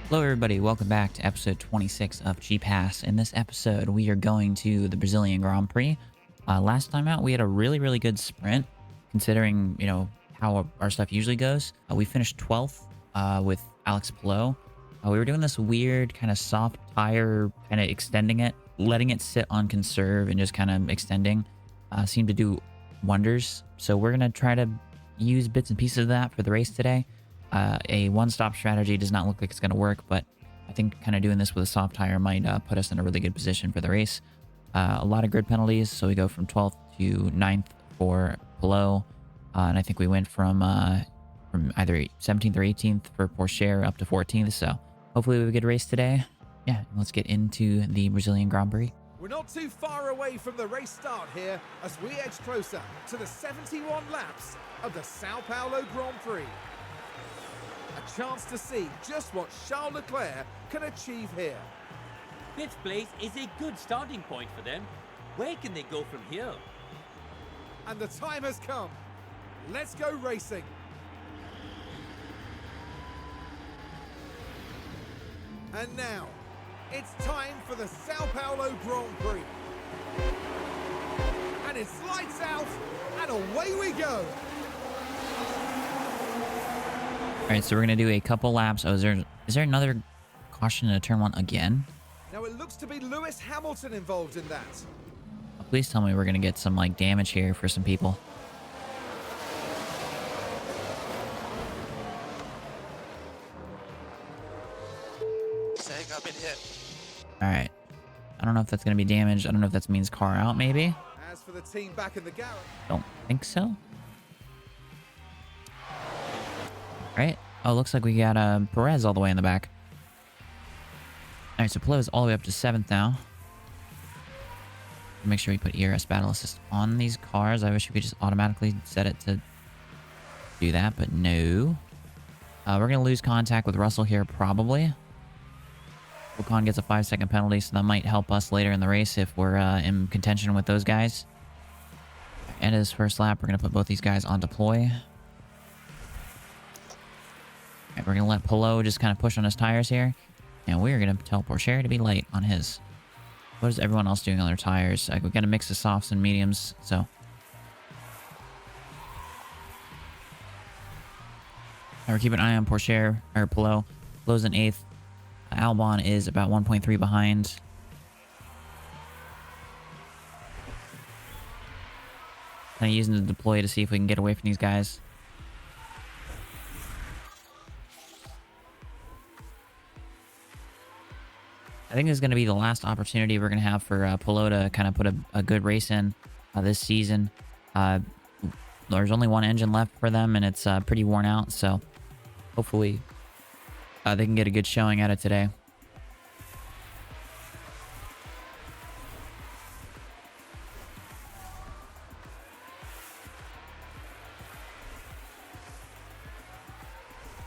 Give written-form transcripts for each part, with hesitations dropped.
Hello everybody, welcome back to episode 26 of Cheap Haass. In this episode, we are going to the Brazilian Grand Prix. Last time out, we had a really good sprint, considering, how our stuff usually goes. We finished 12th with Alex Palou. We were doing this weird kind of soft tire, kind of extending it, letting it sit on conserve and just kind of extending. Seemed to do wonders. So we're going to try to use bits and pieces of that for the race today. A one-stop strategy does not look like it's going to work, but I think kind of doing this with a soft tire might put us in a really good position for the race. A lot of grid penalties, so we go from 12th to 9th for Palou, and I think we went from either 17th or 18th for Porsche up to 14th, so hopefully we have a good race today. Yeah, let's get into the Brazilian Grand Prix. We're not too far away from the race start here as we edge closer to the 71 laps of the Sao Paulo Grand Prix. A chance to see just what Charles Leclerc can achieve here. Fifth place is a good starting point for them. Where can they go from here? And the time has come. Let's go racing. And now, it's time for the Sao Paulo Grand Prix. And it's lights out, and away we go. All right, so we're going to do a couple laps. Oh, is there another caution in turn one again? Now it looks to be Lewis Hamilton involved in that. Please tell me we're going to get some damage here for some people. Saying I've been hit. All right. I don't know if that's going to be damage. I don't know if that means car out, maybe. As for the team back in the garage. Don't think so. All right. Oh, looks like we got Perez all the way in the back. All right, so Palou is all the way up to 7th now. Make sure we put ERS Battle Assist on these cars. I wish we could just automatically set it to do that, but no. We're going to lose contact with Russell here, probably. Ocon gets a 5-second penalty, so that might help us later in the race if we're in contention with those guys. And his first lap, we're going to put both these guys on deploy. Right, we're going to let Palou just kind of push on his tires here. And we're going to tell Porsche to be light on his. What is everyone else doing on their tires? We've got a mix of softs and mediums, so. Right, we're keeping an eye on Porsche, or Palou. Palou's in 8th. Albon is about 1.3 behind. Kind of using the deploy to see if we can get away from these guys. I think this is going to be the last opportunity we're going to have for Palou to kind of put a good race in this season. There's only one engine left for them, and it's pretty worn out, so hopefully they can get a good showing at it today.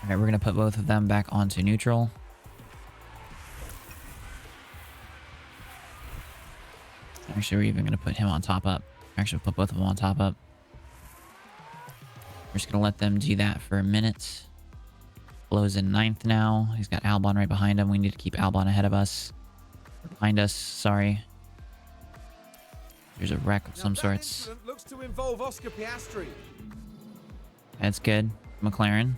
All right, we're going to put both of them back onto neutral. Actually, we're even going to put him on top up. Actually, we'll put both of them on top up. We're just going to let them do that for a minute. Palou's in 9th now. He's got Albon right behind him. We need to keep Albon ahead of us. Behind us, sorry. There's a wreck of some sorts. Looks to involve Oscar Piastri. That's good. McLaren.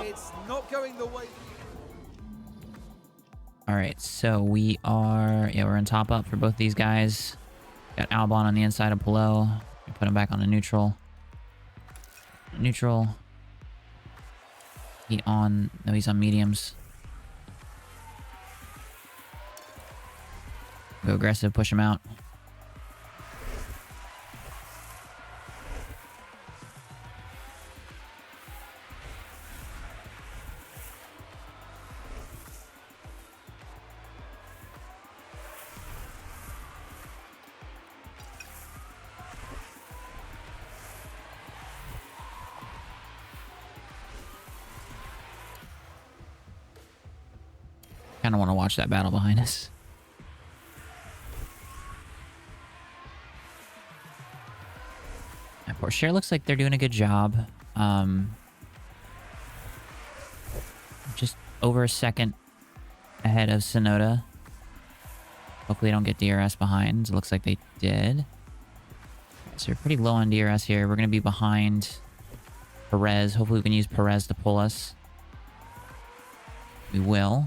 It's not going the way. All right, so we're in top up for both these guys. Got Albon on the inside of Palou. We put him back on a neutral. Neutral. He's on mediums. Go aggressive, push him out. Kind of want to watch that battle behind us. Share looks like they're doing a good job. Just over a second ahead of Sonoda. Hopefully they don't get DRS behind. It looks like they did. So we're pretty low on DRS here. We're going to be behind Perez. Hopefully we can use Perez to pull us. We will.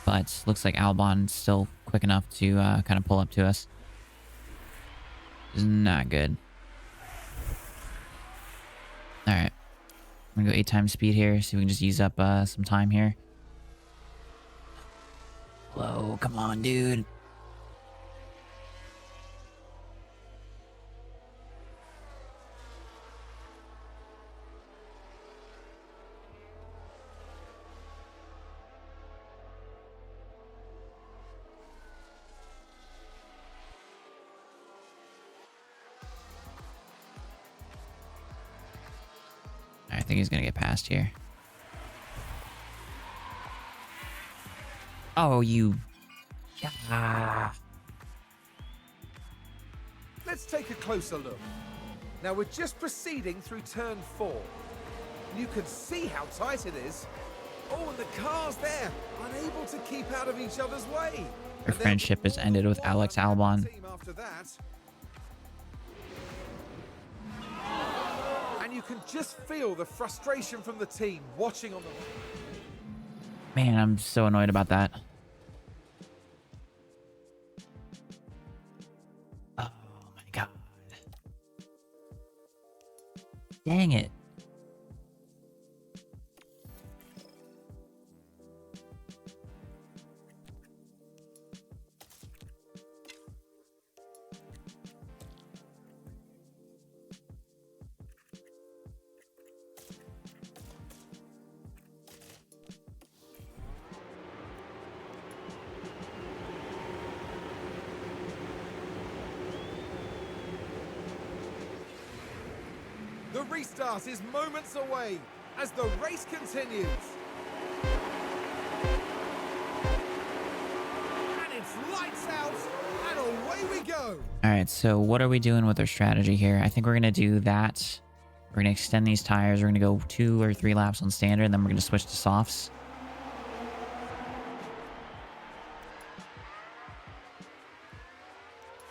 But looks like Albon's still quick enough to kind of pull up to us. Is not good. Alright. I'm gonna go 8 times speed here, so we can just use up some time here. Whoa, come on, dude. I think he's gonna get past here. Oh, you... Ah. Let's take a closer look. Now we're just proceeding through turn 4. You can see how tight it is. Oh, and the cars there, unable to keep out of each other's way. Her friendship has ended with Alex Albon. After that. And you can just feel the frustration from the team watching on the... Man, I'm so annoyed about that. Oh my god. Dang it. The restart is moments away as the race continues. And it's lights out, and away we go. All right, so what are we doing with our strategy here? I think we're going to do that. We're going to extend these tires. We're going to go 2 or 3 laps on standard, and then we're going to switch to softs.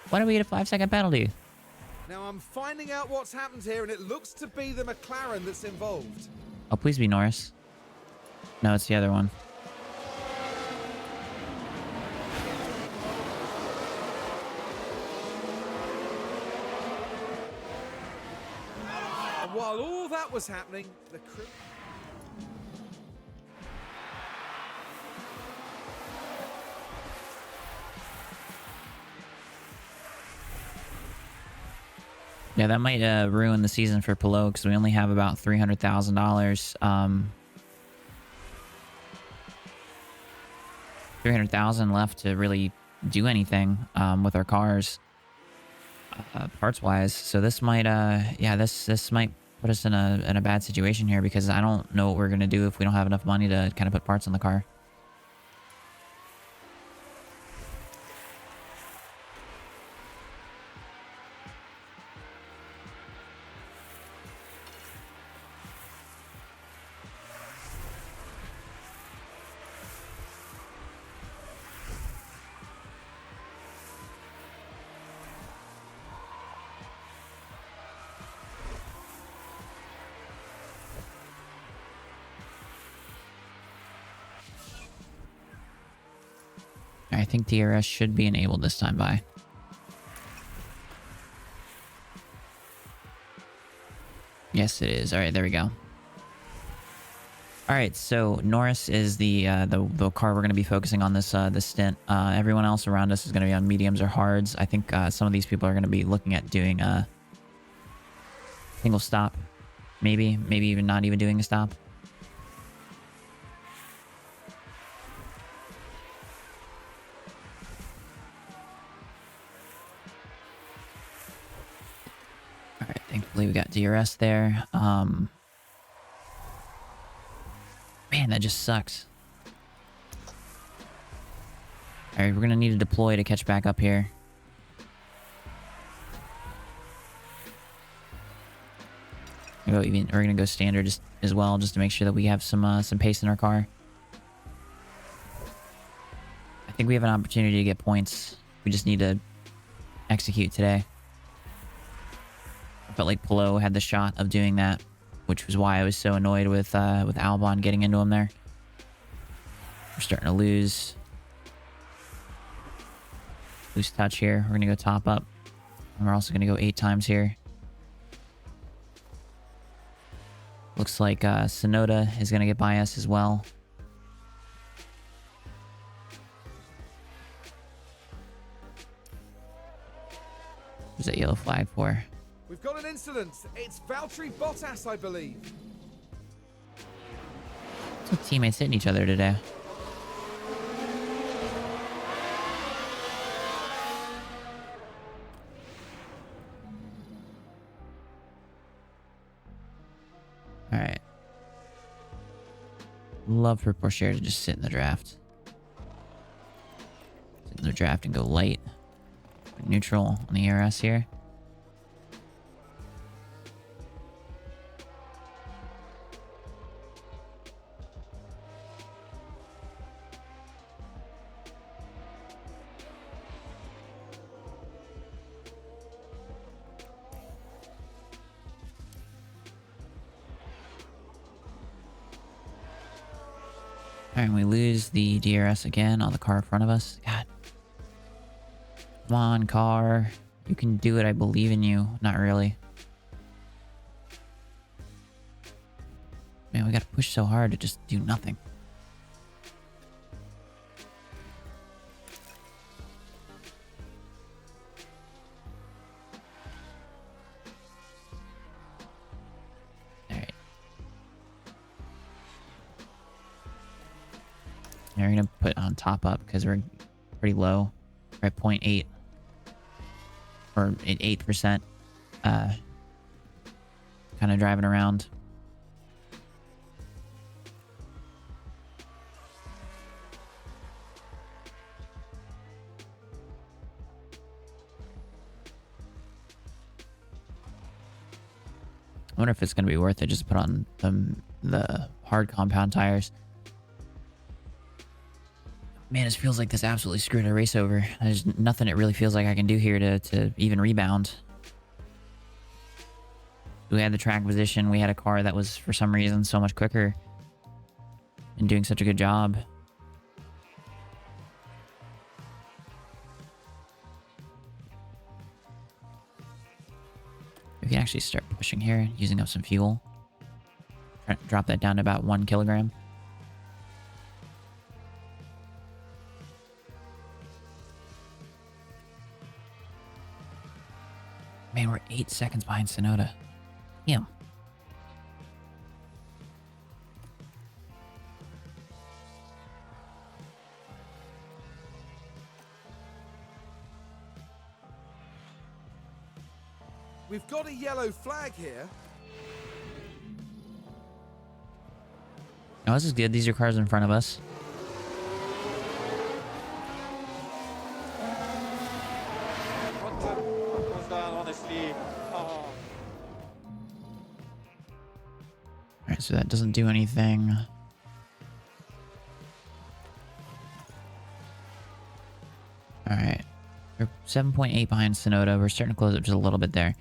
Why do we get a 5-second penalty? Now I'm finding out what's happened here, and it looks to be the McLaren that's involved. Oh, please be Norris. No, it's the other one. And while all that was happening, the crew... Yeah, that might ruin the season for Pelot because we only have about $300,000. 300,000 left to really do anything with our cars, parts wise. So this might, yeah, this might put us in a bad situation here because I don't know what we're gonna do if we don't have enough money to kind of put parts on the car. I think DRS should be enabled this time by. Yes, it is. All right, there we go. All right, so Norris is the car we're going to be focusing on this this stint. Everyone else around us is going to be on mediums or hards. I think some of these people are going to be looking at doing a single stop, maybe even not even doing a stop. Luckily, we got DRS there. Man, that just sucks. All right, we're gonna need to deploy to catch back up here. We're gonna go standard just as well, just to make sure that we have some pace in our car. I think we have an opportunity to get points. We just need to execute today. I felt like Polo had the shot of doing that, which was why I was so annoyed with Albon getting into him there. We're starting to lose touch here. We're gonna go top up, and we're also gonna go 8 times here. Looks like Sonoda is gonna get by us as well. What's that yellow flag for? We've got an incident. It's Valtteri Bottas, I believe. Some teammates hitting each other today. Alright. Love for Porsche to just sit in the draft. Sit in the draft and go light. Neutral on the ERS here. Alright, we lose the DRS again on the car in front of us. God. Come on, car. You can do it. I believe in you. Not really. Man, we gotta push so hard to just do nothing. Alright. Now we're gonna put on top up because we're pretty low. We're at 0.8. Or at 8%. Kind of driving around. I wonder if it's going to be worth it just to put on the hard compound tires. Man, it feels like this absolutely screwed a race over. There's nothing it really feels like I can do here to even rebound. We had the track position. We had a car that was, for some reason, so much quicker. And doing such a good job. We can actually start pushing here, using up some fuel. Try to drop that down to about 1 kilogram. Man, we're 8 seconds behind Sonoda. Damn. We've got a yellow flag here. Oh, this is good. These are cars in front of us. Goes down, honestly. Oh. Alright, so that doesn't do anything. Alright. We're 7.8 behind Sonoda. We're starting to close up just a little bit there.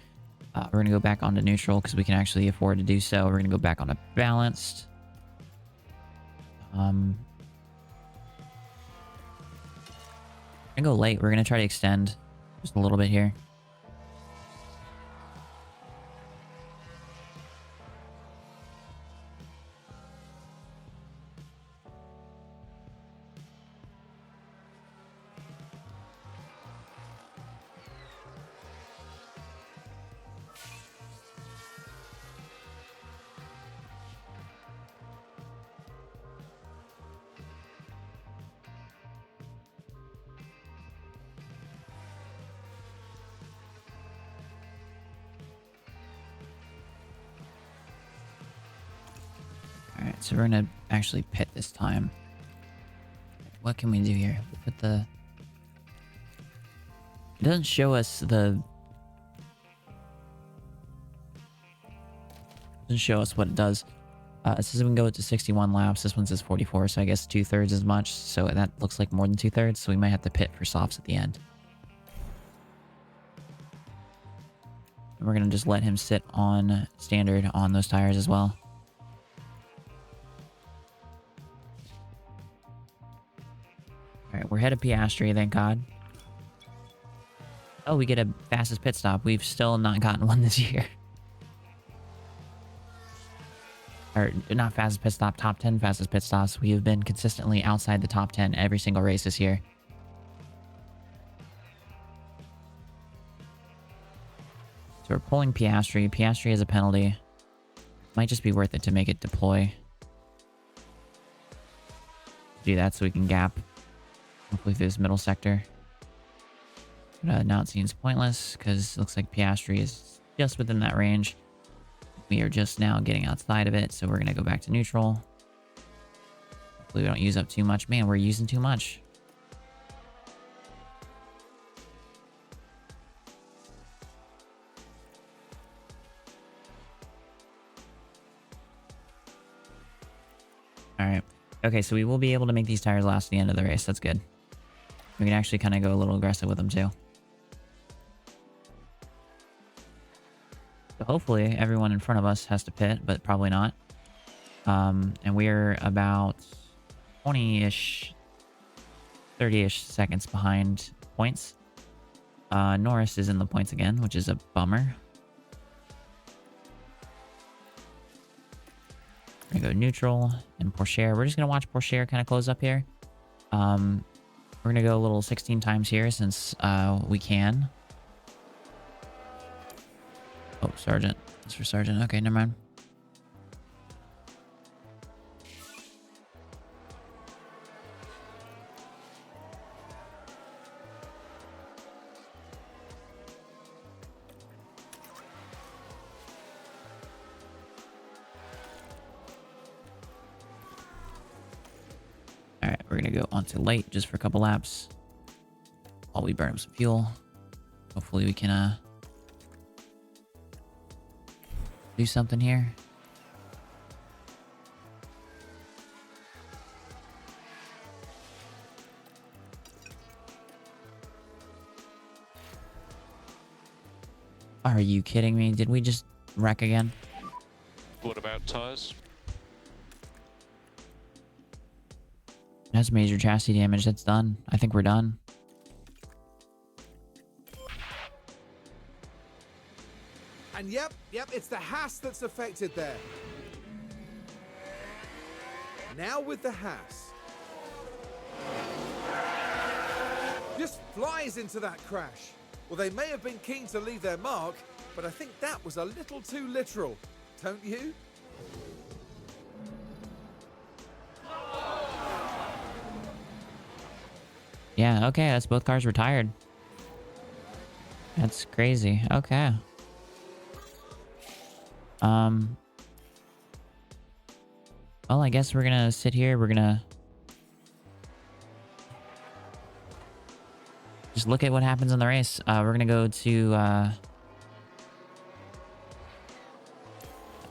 We're going to go back onto neutral because we can actually afford to do so. We're going to go back onto balanced. I'm going to go late. We're going to try to extend just a little bit here. So we're gonna actually pit this time. What can we do here? We put the... It doesn't show us the... Doesn't show us what it does. It says we can go to 61 laps. This one says 44, so I guess 2/3 as much. So that looks like more than 2/3. So we might have to pit for softs at the end. And we're gonna just let him sit on standard on those tires as well. All right, we're ahead of Piastri, thank God. Oh, we get a fastest pit stop. We've still not gotten one this year. Or not fastest pit stop, top 10 fastest pit stops. We have been consistently outside the top 10 every single race this year. So we're pulling Piastri. Piastri has a penalty. Might just be worth it to make it deploy. Do that so we can gap. Hopefully through this middle sector. But, now it seems pointless because it looks like Piastri is just within that range. We are just now getting outside of it, so we're going to go back to neutral. Hopefully we don't use up too much. Man, we're using too much. Alright. Okay, so we will be able to make these tires last to the end of the race. That's good. We can actually kind of go a little aggressive with them, too. So hopefully everyone in front of us has to pit, but probably not. And we're about 20-ish, 30-ish seconds behind points. Norris is in the points again, which is a bummer. We're gonna go neutral and Porsche. We're just gonna watch Porsche kind of close up here. We're gonna go a little 16 times here since we can. Oh, Sergeant. That's for Sergeant. Okay, never mind. Alright, we're gonna go onto light just for a couple laps while we burn up some fuel. Hopefully we can do something here. Are you kidding me? Did we just wreck again? What about tires? That's major chassis damage. That's done. I think we're done. And yep, it's the Haas that's affected there. Now with the Haas. Just flies into that crash. Well, they may have been keen to leave their mark, but I think that was a little too literal, don't you? Yeah, okay, that's both cars retired. That's crazy. Okay. Well, I guess we're gonna sit here. We're gonna just look at what happens in the race. We're gonna go to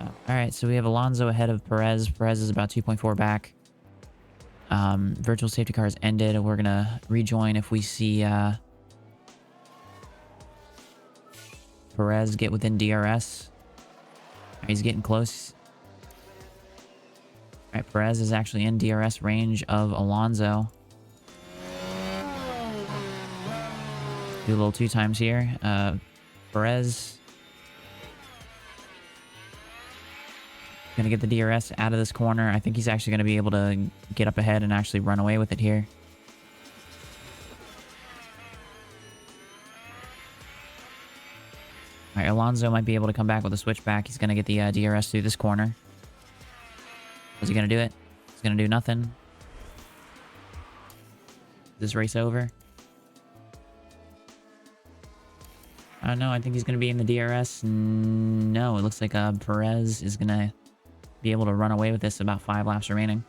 all right, so we have Alonso ahead of Perez. Perez is about 2.4 back. Virtual safety car has ended. We're gonna rejoin if we see Perez get within DRS. He's getting close. All right, Perez is actually in DRS range of Alonso. Do a little 2 times here. Perez gonna get the DRS out of this corner. I think he's actually gonna be able to get up ahead and actually run away with it here. All right, Alonso might be able to come back with a switchback. He's gonna get the DRS through this corner. Is he gonna do it? He's gonna do nothing. Is this race over? I don't know. I think he's gonna be in the DRS. No, it looks like Perez is gonna be able to run away with this about 5 laps remaining.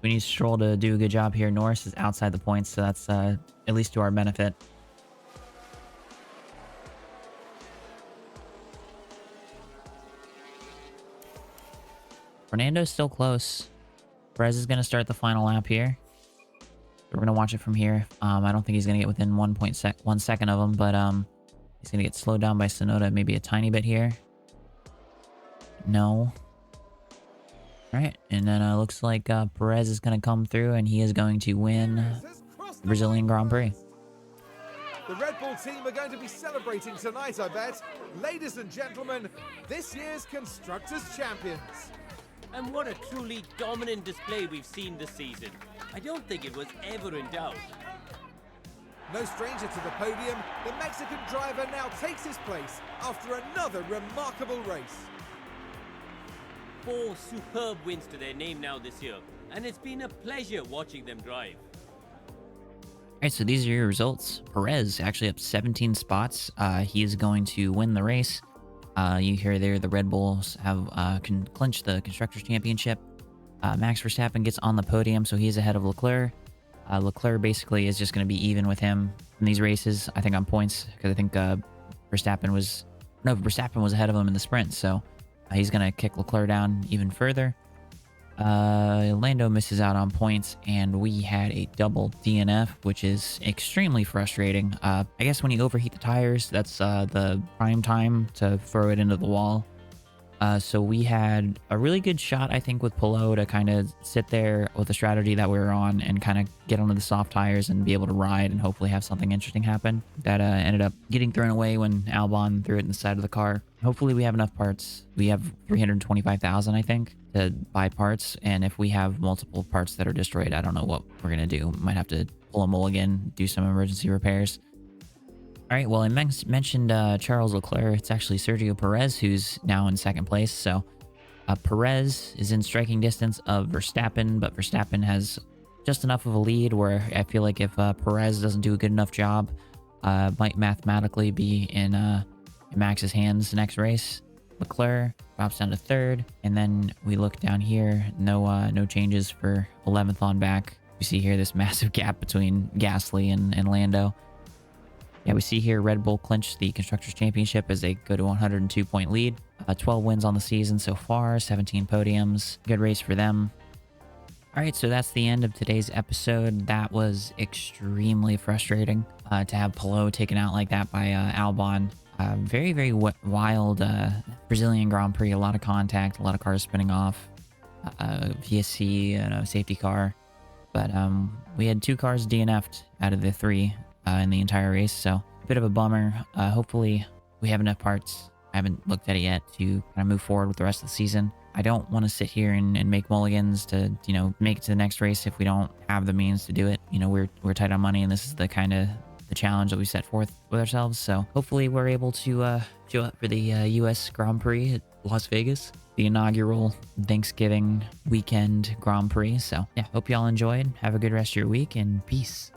We need Stroll to do a good job here. Norris is outside the points, so that's at least to our benefit. Fernando's still close. Perez is going to start the final lap here. We're going to watch it from here. I don't think he's going to get within 1 second of him, but he's going to get slowed down by Tsunoda maybe a tiny bit here. No. All right, and then it looks like Perez is going to come through, and he is going to win the Brazilian Grand Prix. The Red Bull team are going to be celebrating tonight, I bet. Ladies and gentlemen, this year's Constructors' Champions. And what a truly dominant display we've seen this season. I don't think it was ever in doubt. No stranger to the podium, the Mexican driver now takes his place after another remarkable race. 4 superb wins to their name now this year, and it's been a pleasure watching them drive. All right, so these are your results. Perez actually up 17 spots. He is going to win the race. You hear there the Red Bulls have clinched the Constructors' Championship. Max Verstappen gets on the podium, so he's ahead of Leclerc. Leclerc basically is just going to be even with him in these races, I think, on points, because I think Verstappen was ahead of him in the sprint, so he's going to kick Leclerc down even further. Lando misses out on points, and we had a double DNF, which is extremely frustrating. I guess when you overheat the tires, that's the prime time to throw it into the wall. So we had a really good shot, I think, with Pillow to kind of sit there with the strategy that we were on and kind of get onto the soft tires and be able to ride and hopefully have something interesting happen. That ended up getting thrown away when Albon threw it in the side of the car. Hopefully we have enough parts. We have 325,000, I think, to buy parts. And if we have multiple parts that are destroyed, I don't know what we're going to do. Might have to pull a mulligan, do some emergency repairs. All right, well, I mentioned Charles Leclerc. It's actually Sergio Perez who's now in second place. So Perez is in striking distance of Verstappen, but Verstappen has just enough of a lead where I feel like if Perez doesn't do a good enough job, might mathematically be in Max's hands the next race. Leclerc drops down to third, and then we look down here. No changes for 11th on back. We see here this massive gap between Gasly and Lando. Yeah, we see here Red Bull clinch the Constructors' Championship as they go to 102-point lead. 12 wins on the season so far, 17 podiums. Good race for them. All right, so that's the end of today's episode. That was extremely frustrating to have Pillow taken out like that by Albon. Very, very wild Brazilian Grand Prix. A lot of contact, a lot of cars spinning off. VSC and a safety car. But we had 2 cars DNF'd out of the 3 in the entire race, so a bit of a bummer. Hopefully we have enough parts. I haven't looked at it yet to kind of move forward with the rest of the season. I don't want to sit here and make mulligans to, you know, make it to the next race if we don't have the means to do it. You know, we're tight on money, and this is the kind of the challenge that we set forth with ourselves. So hopefully we're able to show up for the US Grand Prix at Las Vegas, the inaugural Thanksgiving weekend Grand Prix. So yeah, hope y'all enjoyed. Have a good rest of your week, and peace.